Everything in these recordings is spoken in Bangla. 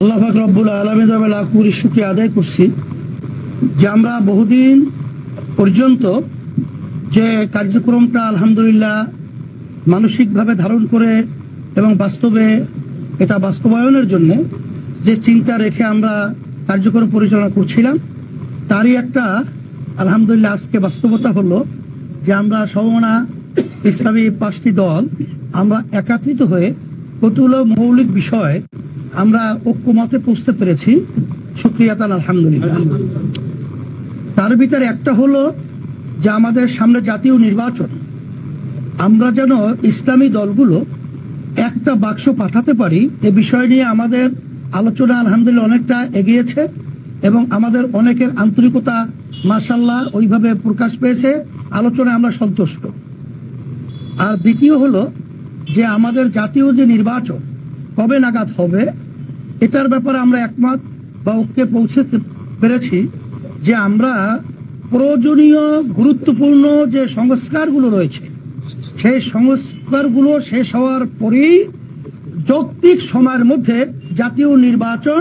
আল্লাহ পাক রব্বুল আলামিন লাখ কোটি শুকরিয়া আদায় করছি যে আমরা বহুদিন পর্যন্ত যে কার্যক্রমটা আলহামদুলিল্লাহ মানসিকভাবে ধারণ করে এবং বাস্তবে এটা বাস্তবায়নের জন্য যে চিন্তা রেখে আমরা কার্যক্রম পরিচালনা করছিলাম তারই একটা আলহামদুলিল্লাহ আজকে বাস্তবতা হলো যে আমরা সমমনা ইসলামী 5টি দল আমরা একত্রিত হয়ে কতগুলো মৌলিক বিষয় আমরা ঐক্যমতে পৌঁছতে পেরেছি। শুকরিয়া তাআলা আলহামদুলিল্লাহ। তার ভিতরে একটা হলো যে আমাদের সামনে জাতীয় নির্বাচন, আমরা যেন ইসলামী দলগুলো একটা বাক্স পাঠাতে পারি এ বিষয় নিয়ে আমাদের আলোচনা আলহামদুলিল্লাহ অনেকটা এগিয়েছে এবং আমাদের অনেকের আন্তরিকতা মাশাআল্লাহ ওইভাবে প্রকাশ পেয়েছে, আলোচনায় আমরা সন্তুষ্ট। আর দ্বিতীয় হলো যে আমাদের জাতীয় যে নির্বাচন কবে নাগাদ হবে এটার ব্যাপারে আমরা একমত বা ঐক্যে পৌঁছতে পেরেছি যে আমরা প্রয়োজনীয় গুরুত্বপূর্ণ যে সংস্কারগুলো রয়েছে সেই সংস্কারগুলো শেষ হওয়ার পরেই যৌক্তিক সময়ের মধ্যে জাতীয় নির্বাচন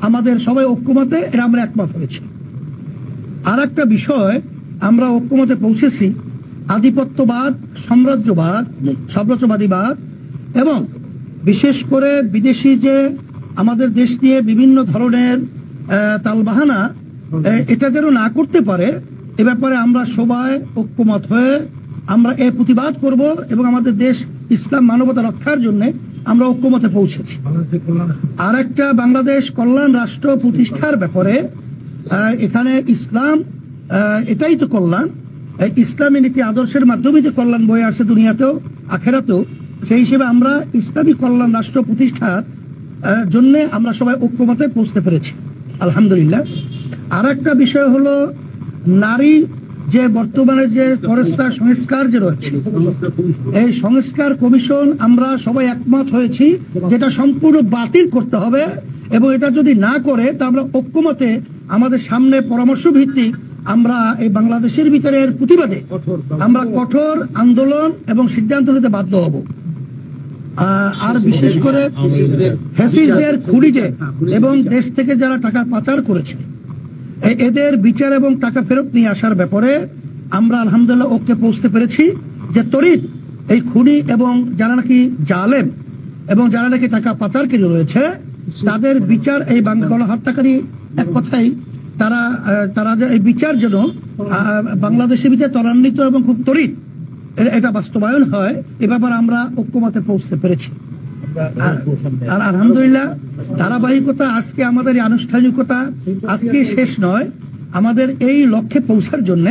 আমাদের সবাই ঐক্যমতে এটা আমরা একমত হয়েছি। আর একটা বিষয় আমরা ঐক্যমতে পৌঁছেছি, আধিপত্যবাদ, সাম্রাজ্যবাদীবাদ এবং বিশেষ করে বিদেশি যে আমাদের দেশ নিয়ে বিভিন্ন ধরনের তালবাহানা এটা যেন না করতে পারে এ ব্যাপারে আমরা সবাই ঐক্যমত হয়ে আমরা এর প্রতিবাদ করব এবং আমাদের দেশ ইসলাম মানবতা রক্ষার জন্য আমরা ঐক্যমতে পৌঁছেছি। আর একটা বাংলাদেশ কল্যাণ রাষ্ট্র প্রতিষ্ঠার ব্যাপারে এখানে ইসলাম এটাই তো কল্যাণ, ইসলামী নীতি আদর্শের মাধ্যমে যে কল্যাণ বয়ে আসছে দুনিয়াতেও আখেরাতেও, সেই হিসেবে আমরা ইসলামী কল্যাণ রাষ্ট্র প্রতিষ্ঠার জন্য আমরা সবাই ঐক্যমতে পৌঁছতে পেরেছি আলহামদুলিল্লাহ। আর একটা বিষয় হলো নারী যে বর্তমানে যে ফরেস্টার সংস্কার যে রয়েছে এই সংস্কার কমিশন আমরা সবাই একমত হয়েছি যেটা সম্পূর্ণ বাতিল করতে হবে এবং এটা যদি না করে তা আমরা ঐক্যমতে আমাদের সামনে পরামর্শ ভিত্তিক আমরা এই বাংলাদেশের ভিতরে এর প্রতিবাদে আমরা কঠোর আন্দোলন এবং সিদ্ধান্ত নিতে বাধ্য হব। আর বিশেষ করে ফ্যাসিস্টদের খুঁড়িতে এবং দেশ থেকে যারা টাকা পাচার করেছে এদের বিচার এবং টাকা ফেরত নিয়ে আসার ব্যাপারে আমরা আলহামদুলিল্লাহ ঐক্যে পৌঁছতে পেরেছি যে তড়িৎ এই খুনি এবং যারা নাকি জালেম এবং যারা নাকি টাকা পাচারকারী রয়েছে তাদের বিচার, এই গণহত্যাকারী এক কথাই তারা যে এই বিচার যেন বাংলাদেশের ভিতরে ত্বরান্বিত এবং খুব তড়িৎ এটা বাস্তবায়ন হয় এ ব্যাপারে আমরা ঐক্যমতে পৌঁছতে পেরেছি। আর আলহামদুলিল্লাহ ধারাবাহিকতা আজকে আমাদের এই আনুষ্ঠানিকতা আজকে শেষ নয়, আমাদের এই লক্ষ্যে পৌঁছার জন্য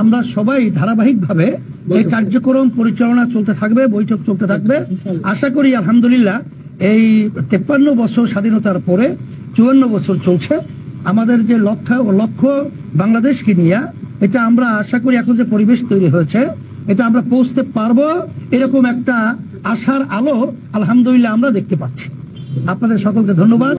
আমরা সবাই ধারাবাহিকভাবে এই কার্যক্রম পরিচালনা চলতে থাকবে, বৈঠক চলতে থাকবে। আশা করি আলহামদুলিল্লাহ এই 53 বছর স্বাধীনতার পরে 54 বছর চলছে আমাদের যে লক্ষ্য বাংলাদেশকে নিয়ে, এটা আমরা আশা করি এখন যে পরিবেশ তৈরি হয়েছে এটা আমরা পৌঁছতে পারবো এরকম একটা আশার আলো আলহামদুলিল্লাহ আমরা দেখতে পাচ্ছি। আপনাদের সকলকে ধন্যবাদ।